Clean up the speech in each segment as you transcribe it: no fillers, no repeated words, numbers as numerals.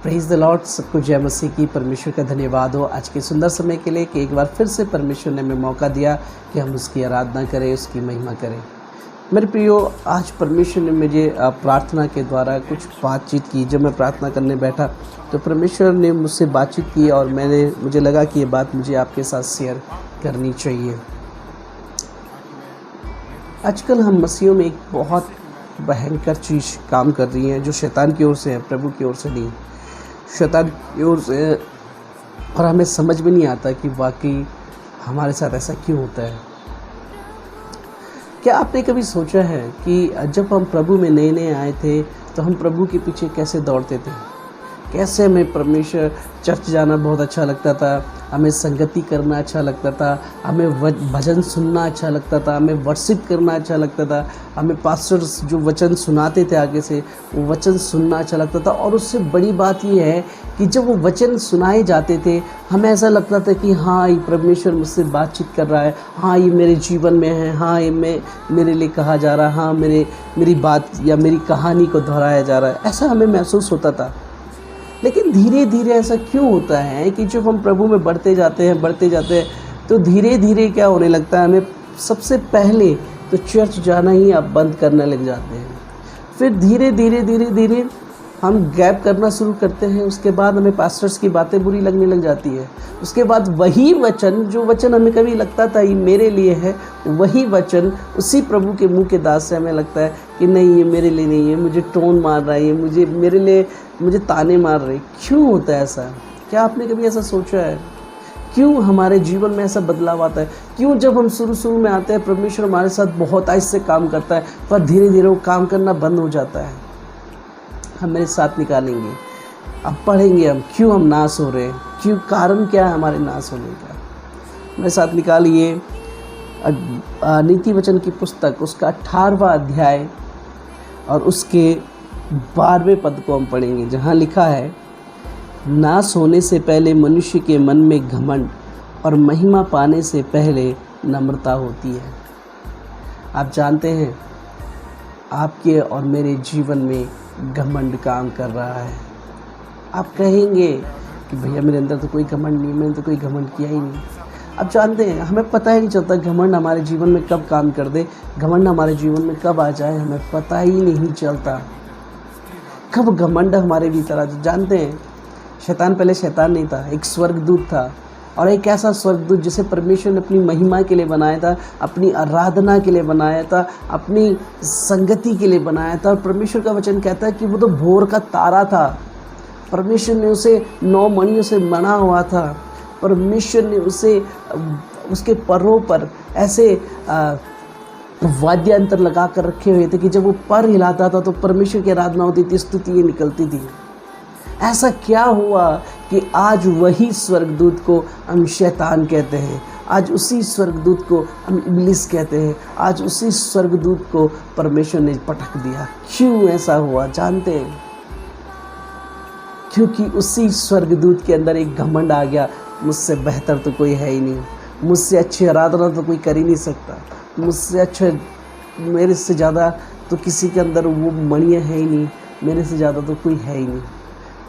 Praise the Lord. सबको जय मसीह की। परमेश्वर का धन्यवाद हो आज के सुंदर समय के लिए कि एक बार फिर से परमेश्वर ने हमें मौका दिया कि हम उसकी आराधना करें, उसकी महिमा करें। मेरे प्रियो, आज परमेश्वर ने मुझे प्रार्थना के द्वारा कुछ बातचीत की। जब मैं प्रार्थना करने बैठा तो परमेश्वर ने मुझसे बातचीत की और मुझे लगा कि ये बात मुझे आपके साथ शेयर करनी चाहिए। आजकल हम मसीहों में एक बहुत भयंकर चीज़ काम कर रही है जो शैतान की ओर से है, प्रभु की ओर से नहीं। शैतान की ओर से, और हमें समझ में नहीं आता कि वाकई हमारे साथ ऐसा क्यों होता है। क्या आपने कभी सोचा है कि जब हम प्रभु में नए नए आए थे तो हम प्रभु के पीछे कैसे दौड़ते थे? कैसे हमें परमेश्वर चर्च जाना बहुत अच्छा लगता था, हमें संगति करना अच्छा लगता था, हमें भजन सुनना अच्छा लगता था, हमें वर्शिप करना अच्छा लगता था, हमें पास्टर्स जो वचन सुनाते थे आगे से वो वचन सुनना अच्छा लगता था। और उससे बड़ी बात ये है कि जब वो वचन सुनाए जाते थे हमें ऐसा लगता था कि हाँ, ये परमेश्वर मुझसे बातचीत कर रहा है, हाँ ये मेरे जीवन में है, हाँ ये मेरे लिए कहा जा रहा है, हाँ मेरी बात या मेरी कहानी को दोहराया जा रहा है। ऐसा हमें महसूस होता था। लेकिन धीरे धीरे ऐसा क्यों होता है कि जब हम प्रभु में बढ़ते जाते हैं तो धीरे धीरे क्या होने लगता है, हमें सबसे पहले तो चर्च जाना ही अब बंद करने लग जाते हैं। फिर धीरे धीरे हम गैप करना शुरू करते हैं। उसके बाद हमें पास्टर्स की बातें बुरी लगने लग जाती है। उसके बाद वही वचन, जो वचन हमें कभी लगता था ये मेरे लिए है, वही वचन उसी प्रभु के मुंह के दास से हमें लगता है कि नहीं, ये मेरे लिए नहीं है, मुझे टोन मार रहा है, ये मुझे ताने मार रहे। क्यों होता है ऐसा? क्या आपने कभी ऐसा सोचा है? क्यों हमारे जीवन में ऐसा बदलाव आता है? क्यों जब हम शुरू में आते हैं परमेश्वर हमारे साथ बहुत आहिस्ते से काम करता है, पर धीरे धीरे वो काम करना बंद हो जाता है? हम मेरे साथ निकालेंगे, अब पढ़ेंगे हम क्यों हम नाश हो रहे हैं, क्यों, कारण क्या है हमारे नाश होने का। मेरे साथ निकालिए नीति वचन की पुस्तक, उसका 18वां अध्याय और उसके 12वें पद को हम पढ़ेंगे, जहाँ लिखा है, नाश होने से पहले मनुष्य के मन में घमंड और महिमा पाने से पहले नम्रता होती है। आप जानते हैं आपके और मेरे जीवन में घमंड काम कर रहा है। आप कहेंगे कि भैया मेरे अंदर तो कोई घमंड नहीं, मैंने तो कोई घमंड किया ही नहीं। आप जानते हैं हमें पता ही नहीं चलता घमंड हमारे जीवन में कब काम कर दे, घमंड हमारे जीवन में कब आ जाए, हमें पता ही नहीं चलता कब घमंड हमारे भीतर आ जाए। जानते हैं शैतान पहले शैतान नहीं था, एक स्वर्गदूत था, और एक ऐसा स्वर्गदूत जिसे परमेश्वर ने अपनी महिमा के लिए बनाया था, अपनी आराधना के लिए बनाया था, अपनी संगति के लिए बनाया था। और परमेश्वर का वचन कहता है कि वो तो भोर का तारा था। परमेश्वर ने उसे 9 मणियों से बना हुआ था। परमेश्वर ने उसे उसके परों पर ऐसे वाद्य यंत्र लगा कर रखे हुए थे कि जब वो पर हिलाता था तो परमेश्वर की आराधना होती थी, स्तुति निकलती थी। ऐसा क्या हुआ कि आज वही स्वर्गदूत को हम शैतान कहते हैं, आज उसी स्वर्गदूत को हम इब्लिस कहते हैं, आज उसी स्वर्गदूत को परमेश्वर ने पटक दिया। क्यों ऐसा हुआ जानते हैं? क्योंकि उसी स्वर्गदूत के अंदर एक घमंड आ गया, मुझसे बेहतर तो कोई है ही नहीं, मुझसे अच्छी आराधना तो कोई कर ही नहीं सकता, मुझसे अच्छे, मेरे से ज़्यादा तो किसी के अंदर वो मणियाँ है ही नहीं, मेरे से ज़्यादा तो कोई है ही नहीं।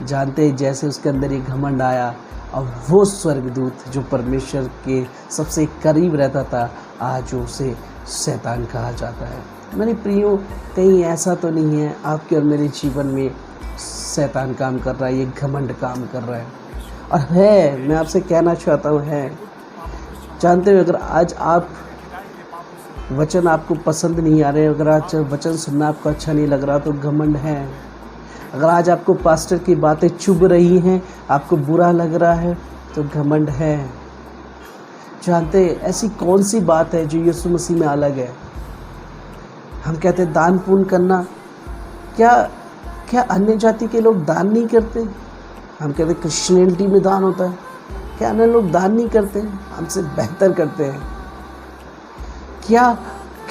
जानते हैं जैसे उसके अंदर एक घमंड आया और वो स्वर्गदूत जो परमेश्वर के सबसे करीब रहता था, आज उसे शैतान कहा जाता है। मेरे प्रियो, कहीं ऐसा तो नहीं है आपके और मेरे जीवन में शैतान काम कर रहा है, ये घमंड काम कर रहा है? और है, मैं आपसे कहना चाहता हूँ, है। जानते हो अगर आज आप वचन आपको पसंद नहीं आ रहे, अगर आज वचन सुनना आपको अच्छा नहीं लग रहा तो घमंड है। अगर आज आपको पास्टर की बातें चुभ रही हैं, आपको बुरा लग रहा है तो घमंड है। जानते हैं ऐसी कौन सी बात है जो यीशु मसीह में अलग है? हम कहते हैं दान पुण्य करना। क्या अन्य जाति के लोग दान नहीं करते? हम कहते हैं क्रिश्चियनिटी में दान होता है। क्या अन्य लोग दान नहीं करते? हमसे बेहतर करते हैं। क्या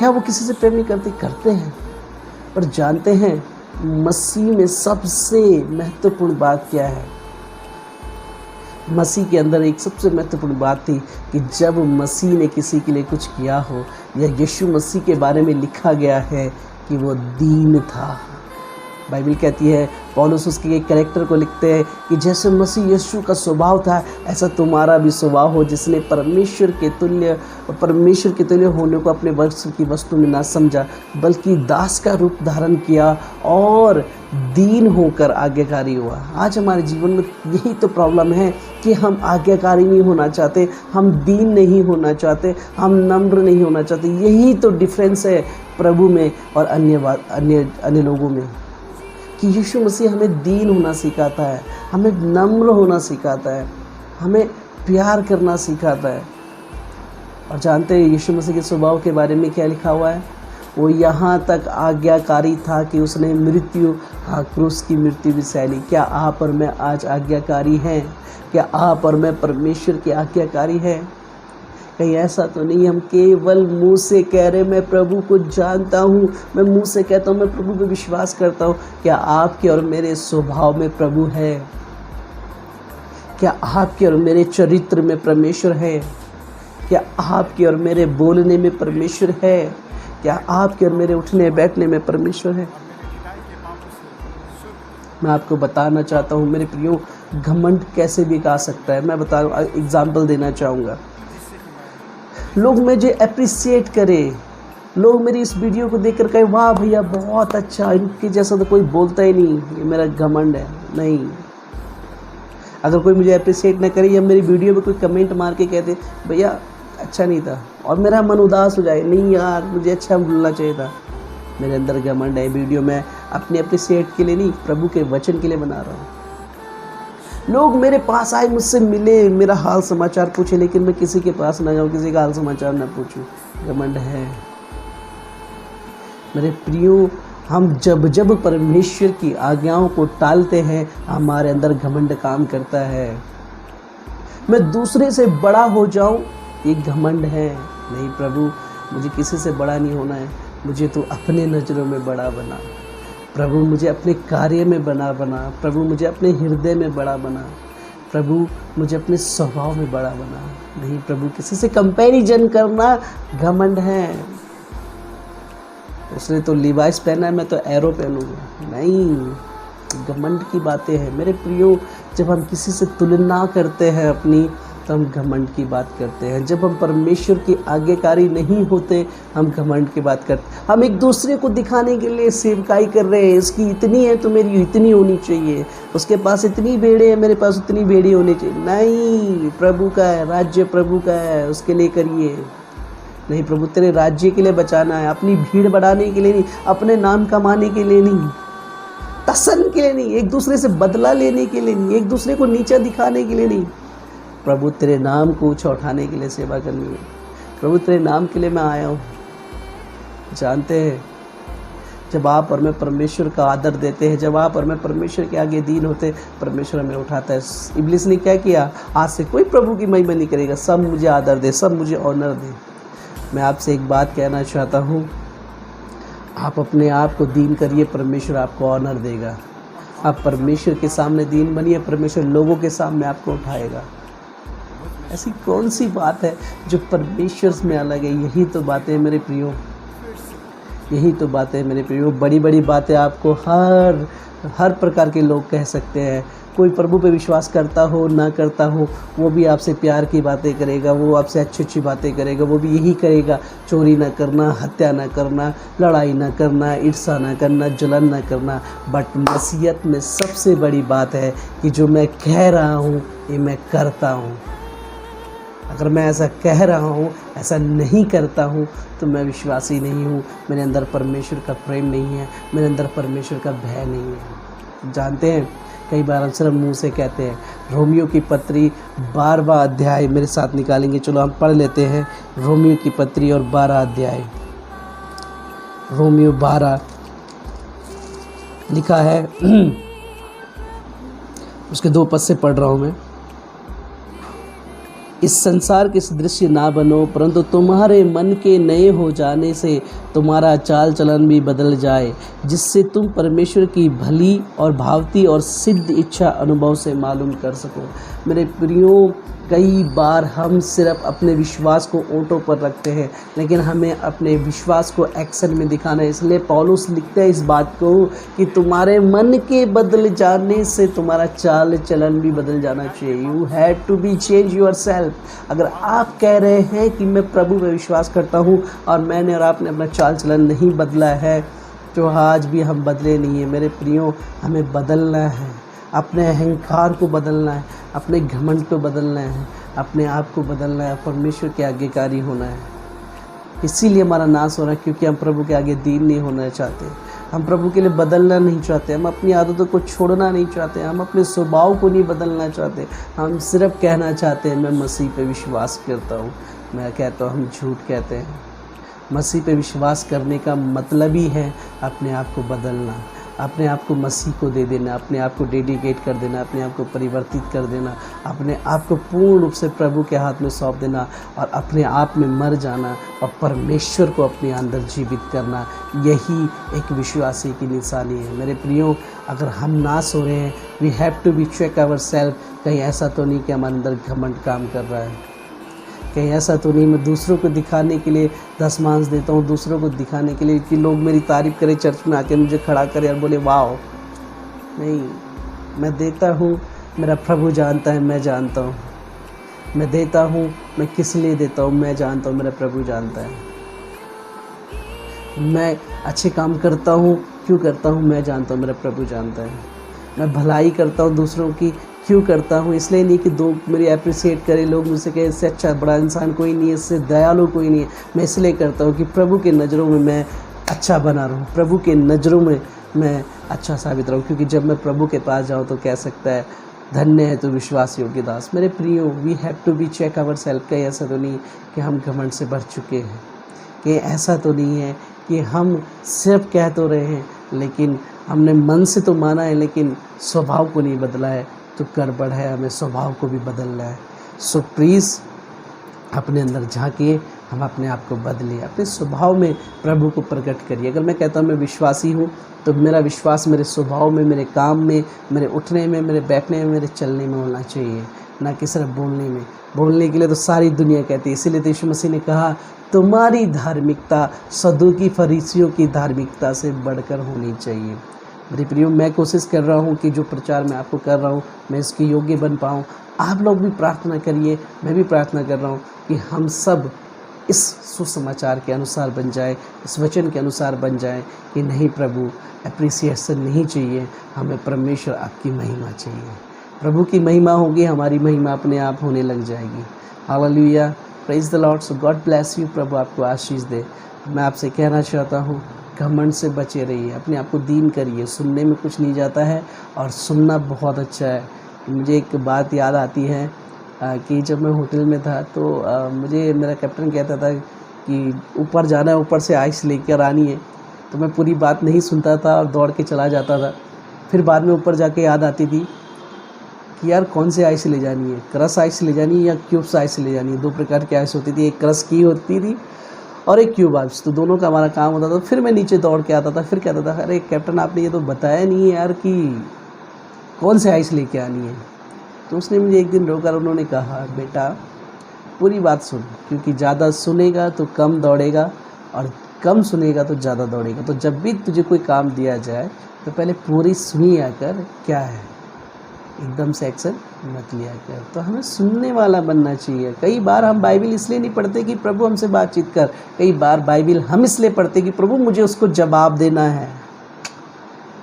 वो किसी से प्रेम नहीं करते? करते हैं। पर जानते हैं मसीह में सबसे महत्वपूर्ण बात क्या है? मसीह के अंदर एक सबसे महत्वपूर्ण बात थी कि जब मसीह ने किसी के लिए कुछ किया हो, या यीशु मसीह के बारे में लिखा गया है कि वो दीन था, बाइबल कहती है, पौलुस उसके एक कैरेक्टर को लिखते हैं कि जैसे मसीह यीशु का स्वभाव था ऐसा तुम्हारा भी स्वभाव हो, जिसने परमेश्वर के तुल्य होने को अपने वश की वस्तु में ना समझा, बल्कि दास का रूप धारण किया और दीन होकर आज्ञाकारी हुआ। आज हमारे जीवन में यही तो प्रॉब्लम है कि हम आज्ञाकारी नहीं होना चाहते, हम दीन नहीं होना चाहते, हम नम्र नहीं होना चाहते। यही तो डिफरेंस है प्रभु में और अन्य लोगों में, कि यीशु मसीह हमें दीन होना सिखाता है, हमें नम्र होना सिखाता है, हमें प्यार करना सिखाता है। और जानते हैं यीशु मसीह के स्वभाव के बारे में क्या लिखा हुआ है? वो यहाँ तक आज्ञाकारी था कि उसने क्रूस की मृत्यु भी सह ली। क्या आप और मैं आज आज्ञाकारी हैं? क्या आप और मैं परमेश्वर के आज्ञाकारी हैं? कहीं ऐसा तो नहीं हम केवल मुंह से कह रहे मैं प्रभु को जानता हूँ, मैं मुंह से कहता हूँ मैं प्रभु पे विश्वास करता हूँ। क्या आपके और मेरे स्वभाव में प्रभु है? क्या आपके और मेरे चरित्र में परमेश्वर है? क्या आपके और मेरे बोलने में परमेश्वर है? क्या आपके और मेरे उठने बैठने में परमेश्वर है? मैं आपको बताना चाहता हूँ मेरे प्रियो, घमंड कैसे बिका सकता है। मैं एग्जाम्पल देना चाहूँगा। लोग मुझे अप्रिसिएट करें, लोग मेरी इस वीडियो को देखकर कहे वाह भैया बहुत अच्छा, इनके जैसा तो कोई बोलता ही नहीं, ये मेरा घमंड है। नहीं, अगर कोई मुझे अप्रिसिएट ना करे या मेरी वीडियो में कोई कमेंट मार के कहते भैया अच्छा नहीं था, और मेरा मन उदास हो जाए, नहीं यार मुझे अच्छा बोलना चाहिए था, मेरे अंदर घमंड है। वीडियो मैं अपने अप्रिसिएट के लिए नहीं, प्रभु के वचन के लिए बना रहा हूँ। लोग मेरे पास आए, मुझसे मिले, मेरा हाल समाचार पूछे, लेकिन मैं किसी के पास ना जाऊँ, किसी का हाल समाचार ना पूछूं, घमंड है। मेरे प्रियो, हम जब परमेश्वर की आज्ञाओं को टालते हैं हमारे अंदर घमंड काम करता है। मैं दूसरे से बड़ा हो जाऊं, ये घमंड है। नहीं प्रभु, मुझे किसी से बड़ा नहीं होना है, मुझे तो अपने नज़रों में बड़ा बना। प्रभु मुझे अपने कार्य में बना, प्रभु मुझे अपने हृदय में बड़ा बना, प्रभु मुझे अपने स्वभाव में बड़ा बना। नहीं प्रभु, किसी से कंपैरिजन करना घमंड है। उसने तो लिवाइस पहना है, मैं तो एरो पहनूंगा, नहीं, घमंड की बातें हैं। मेरे प्रियो, जब हम किसी से तुलना करते हैं अपनी, तो हम घमंड की बात करते हैं। जब हम परमेश्वर की आज्ञाकारी नहीं होते, हम घमंड की बात करते हैं। हम एक दूसरे को दिखाने के लिए सेवकाई कर रहे हैं, इसकी इतनी है तो मेरी इतनी होनी चाहिए, उसके पास इतनी भेड़े हैं मेरे पास उतनी भेड़ी होनी चाहिए। नहीं, प्रभु का है, राज्य प्रभु का है, उसके लिए करिए। नहीं प्रभु, तेरे राज्य के लिए बचाना है, अपनी भीड़ बढ़ाने के लिए नहीं, अपने नाम कमाने के लिए नहीं, तसन के लिए नहीं, एक दूसरे से बदला लेने के लिए नहीं, एक दूसरे को नीचा दिखाने के लिए नहीं। प्रभु तेरे नाम को ऊंचा उठाने के लिए सेवा करनी है। प्रभु तेरे नाम के लिए मैं आया हूँ। जानते हैं, जब आप और मैं परमेश्वर का आदर देते हैं, जब आप और मैं परमेश्वर के आगे दीन होते, परमेश्वर हमें उठाता है। इब्लिस ने क्या किया? आज से कोई प्रभु की महिमा नहीं करेगा, सब मुझे आदर दे, सब मुझे ऑनर दे। मैं आपसे एक बात कहना चाहता हूँ, आप अपने आप को दीन करिए, परमेश्वर आपको ऑनर देगा। आप परमेश्वर के सामने दीन बनिए, परमेश्वर लोगों के सामने आपको उठाएगा। ऐसी कौन सी बात है जो परमेश्वर में अलग है? यही तो बातें मेरे प्रियो, यही तो बातें मेरे प्रियो। बड़ी बड़ी बातें आपको हर प्रकार के लोग कह सकते हैं। कोई प्रभु पे विश्वास करता हो ना करता हो, वो भी आपसे प्यार की बातें करेगा, वो आपसे अच्छी अच्छी बातें करेगा, वो भी यही करेगा, चोरी ना करना, हत्या ना करना, लड़ाई ना करना, ईर्ष्या ना करना, जलन ना करना। बट नसीहत में सबसे बड़ी बात है कि जो मैं कह रहा हूँ ये मैं करता हूँ। अगर मैं ऐसा कह रहा हूँ, ऐसा नहीं करता हूँ, तो मैं विश्वासी नहीं हूँ, मेरे अंदर परमेश्वर का प्रेम नहीं है, मेरे अंदर परमेश्वर का भय नहीं है। जानते हैं, कई बार हम सिर्फ मुँह से कहते हैं। रोमियो की पत्री 12वां अध्याय मेरे साथ निकालेंगे, चलो हम पढ़ लेते हैं। रोमियो की पत्री और 12 अध्याय, रोमियो 12 लिखा है उसके 2 पद से पढ़ रहा हूँ मैं। इस संसार के सदृश ना बनो, परंतु तुम्हारे मन के नए हो जाने से तुम्हारा चाल चलन भी बदल जाए, जिससे तुम परमेश्वर की भली और भावती और सिद्ध इच्छा अनुभव से मालूम कर सको। मेरे प्रियो, कई बार हम सिर्फ अपने विश्वास को ओंठों पर रखते हैं, लेकिन हमें अपने विश्वास को एक्शन में दिखाना है। इसलिए पौलुस लिखते हैं इस बात को कि तुम्हारे मन के बदल जाने से तुम्हारा चाल चलन भी बदल जाना चाहिए। You have to be change yourself. अगर आप कह रहे हैं कि मैं प्रभु में विश्वास करता हूँ और मैंने और आपने अपना चाल चलन नहीं बदला है, तो आज भी हम बदले नहीं हैं। मेरे प्रियो, हमें बदलना है, अपने अहंकार को बदलना है, अपने घमंड को बदलना है, अपने आप को बदलना है, परमेश्वर के आज्ञाकारी होना है। इसीलिए हमारा नाश हो रहा है, क्योंकि हम प्रभु के आगे दीन नहीं होना चाहते, हम प्रभु के लिए बदलना नहीं चाहते, हम अपनी आदतों को छोड़ना नहीं चाहते, हम अपने स्वभाव को नहीं बदलना चाहते। हम सिर्फ कहना चाहते हैं मैं मसीह पे विश्वास करता हूँ। मैं कहता हूँ हम झूठ कहते हैं। मसीह पे विश्वास करने का मतलब ही है अपने आप को बदलना, अपने आप को मसीह को दे देना, अपने आप को डेडिकेट कर देना, अपने आप को परिवर्तित कर देना, अपने आप को पूर्ण रूप से प्रभु के हाथ में सौंप देना और अपने आप में मर जाना और परमेश्वर को अपने अंदर जीवित करना। यही एक विश्वासी की निशानी है। मेरे प्रियो, अगर हम नाश हो रहे हैं, we have to be check our self. कहीं ऐसा तो नहीं कि हम अंदर घमंड काम कर रहा है, कहीं ऐसा तो नहीं मैं दूसरों को दिखाने के लिए 10 मांस देता हूँ, दूसरों को दिखाने के लिए कि लोग मेरी तारीफ़ करें, चर्च में आके मुझे खड़ा करें और बोले वाह। नहीं, मैं देता हूँ, मेरा प्रभु जानता है, मैं जानता हूँ। मैं देता हूँ, मैं किस लिए देता हूँ मैं जानता हूँ, मेरा प्रभु जानता है। मैं अच्छे काम करता हूँ, क्यों करता हूँ मैं जानता हूँ, मेरा प्रभु जानता है। मैं भलाई करता हूँ दूसरों की, क्यों करता हूँ? इसलिए नहीं कि दो मेरी अप्रिसिएट करें, लोग मुझसे कहें इससे अच्छा बड़ा इंसान कोई नहीं है, इससे दयालु कोई नहीं है। मैं इसलिए करता हूँ कि प्रभु के नज़रों में मैं अच्छा बना रहूँ, प्रभु के नज़रों में मैं अच्छा साबित रहूँ। क्योंकि जब मैं प्रभु के पास जाऊँ तो कह सकता है धन्य है तो विश्वास योग्य दास। मेरे प्रियो, we have to be check our self. कहीं ऐसा तो नहीं कि हम घमंड से भर चुके हैं, कि ऐसा तो नहीं है कि हम सिर्फ कह तो रहे हैं लेकिन हमने मन से तो माना है लेकिन स्वभाव को नहीं बदला है, तो गड़बड़ है। हमें स्वभाव को भी बदलना है। सो प्लीज़ अपने अंदर झांकिए, हम अपने आप को बदलिए, अपने स्वभाव में प्रभु को प्रकट करिए। अगर मैं कहता हूँ मैं विश्वासी हूँ, तो मेरा विश्वास मेरे स्वभाव में, मेरे काम में, मेरे उठने में, मेरे बैठने में, मेरे चलने में होना चाहिए, ना कि सिर्फ बोलने में। बोलने के लिए तो सारी दुनिया कहती है, इसीलिए तो यीशु मसीह ने कहा तुम्हारी धार्मिकता सदूकी फरीसियों की धार्मिकता से बढ़कर होनी चाहिए। मेरे प्रियो, मैं कोशिश कर रहा हूँ कि जो प्रचार मैं आपको कर रहा हूँ मैं इसके योग्य बन पाऊँ। आप लोग भी प्रार्थना करिए, मैं भी प्रार्थना कर रहा हूँ कि हम सब इस सुसमाचार के अनुसार बन जाए, इस वचन के अनुसार बन जाए कि नहीं प्रभु एप्रिसिएशन नहीं चाहिए, हमें परमेश्वर आपकी महिमा चाहिए। प्रभु की महिमा होगी, हमारी महिमा अपने आप होने लग जाएगी। Hallelujah, praise the Lord. So God bless you. प्रभु आपको आशीष दे। मैं आपसे कहना चाहता हूँ घमंड से बचे रहिए, अपने आप को दीन करिए। सुनने में कुछ नहीं जाता है और सुनना बहुत अच्छा है। मुझे एक बात याद आती है कि जब मैं होटल में था तो मुझे मेरा कैप्टन कहता था कि ऊपर जाना है, ऊपर से आइस लेकर आनी है। तो मैं पूरी बात नहीं सुनता था और दौड़ के चला जाता था। फिर बाद में ऊपर जाके याद आती थी कि यार कौन से आइस ले जानी है, क्रश आइस ले जानी है या क्यूब्स आइस ले जानी है। 2 प्रकार की आइस होती थी, एक क्रश की होती थी और एक क्यूब आइस। तो दोनों का हमारा काम होता था। फिर मैं नीचे दौड़ के आता था, फिर कहता था अरे कैप्टन आपने ये तो बताया नहीं है यार कि कौन से आइस लेके आनी है। तो उसने मुझे एक दिन रोका, उन्होंने कहा बेटा पूरी बात सुन, क्योंकि ज़्यादा सुनेगा तो कम दौड़ेगा और कम सुनेगा तो ज़्यादा दौड़ेगा। तो जब भी तुझे कोई काम दिया जाए तो पहले पूरी सुनी आकर क्या है, एकदम से एक्शन मत लिया कर। तो हमें सुनने वाला बनना चाहिए। कई बार हम बाइबिल इसलिए नहीं पढ़ते कि प्रभु हमसे बातचीत कर, कई बार बाइबिल हम इसलिए पढ़ते कि प्रभु मुझे उसको जवाब देना है।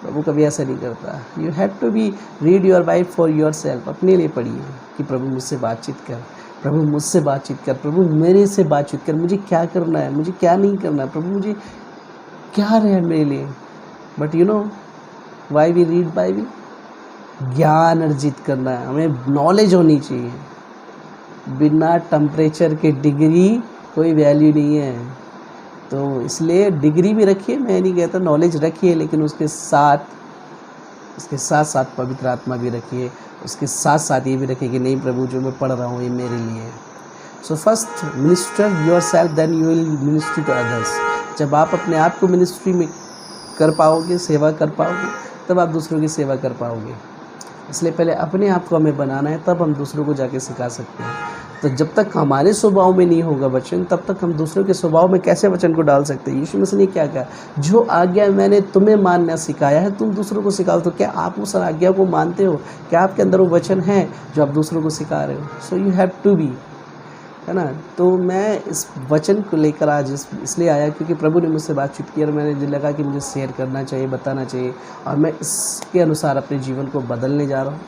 प्रभु कभी ऐसा नहीं करता। You have to be read your Bible for yourself. अपने लिए पढ़िए कि प्रभु मुझसे बातचीत कर, प्रभु मुझसे बातचीत कर, प्रभु मेरे से बातचीत कर, मुझे क्या करना है, मुझे क्या नहीं करना है, प्रभु मुझे क्या है मेरे लिए। But you know why we read Bible? ज्ञान अर्जित करना है, हमें नॉलेज होनी चाहिए। बिना टेम्परेचर के डिग्री कोई वैल्यू नहीं है। तो इसलिए डिग्री भी रखिए, मैं नहीं कहता, नॉलेज रखिए, लेकिन उसके साथ साथ पवित्र आत्मा भी रखिए। उसके साथ साथ ये भी रखिए कि नहीं प्रभु जो मैं पढ़ रहा हूँ ये मेरे लिए है। So first minister yourself, then you will ministry to others. जब आप अपने आप को मिनिस्ट्री में कर पाओगे, सेवा कर पाओगे, तब आप दूसरों की सेवा कर पाओगे। इसलिए पहले अपने आप को हमें बनाना है, तब हम दूसरों को जाके सिखा सकते हैं। तो जब तक हमारे स्वभाव में नहीं होगा वचन, तब तक हम दूसरों के स्वभाव में कैसे वचन को डाल सकते हैं। यीशु मसीह ने क्या कहा, जो आज्ञा मैंने तुम्हें मानना सिखाया है तुम दूसरों को सिखाओ। तो क्या आप उस आज्ञा को मानते हो? क्या आपके अंदर वो वचन है जो आप दूसरों को सिखा रहे हो? So you have to be, है ना। तो मैं इस वचन को लेकर आज इसलिए आया क्योंकि प्रभु ने मुझसे बातचीत की और मैंने लगा कि मुझे शेयर करना चाहिए, बताना चाहिए, और मैं इसके अनुसार अपने जीवन को बदलने जा रहा हूँ।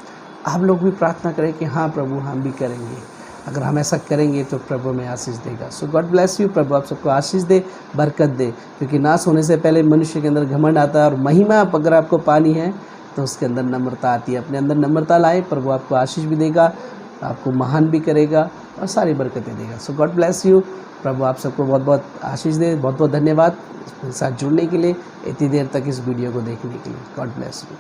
आप लोग भी प्रार्थना करें कि हाँ प्रभु हम भी करेंगे। अगर हम ऐसा करेंगे तो प्रभु हमें आशीष देगा। सो गॉड ब्लेस यू। प्रभु आप सबको आशीष दे, बरकत दे, क्योंकि नाश होने से पहले मनुष्य के अंदर घमंड आता है, और महिमा अगर आपको पानी है तो उसके अंदर नम्रता आती है। अपने अंदर नम्रता लाए, प्रभु आपको आशीष भी देगा, आपको महान भी करेगा और सारी बरकतें देगा। सो गॉड ब्लेस यू। प्रभु आप सबको बहुत बहुत आशीष दे। बहुत बहुत धन्यवाद मेरे साथ जुड़ने के लिए, इतनी देर तक इस वीडियो को देखने के लिए। God bless you.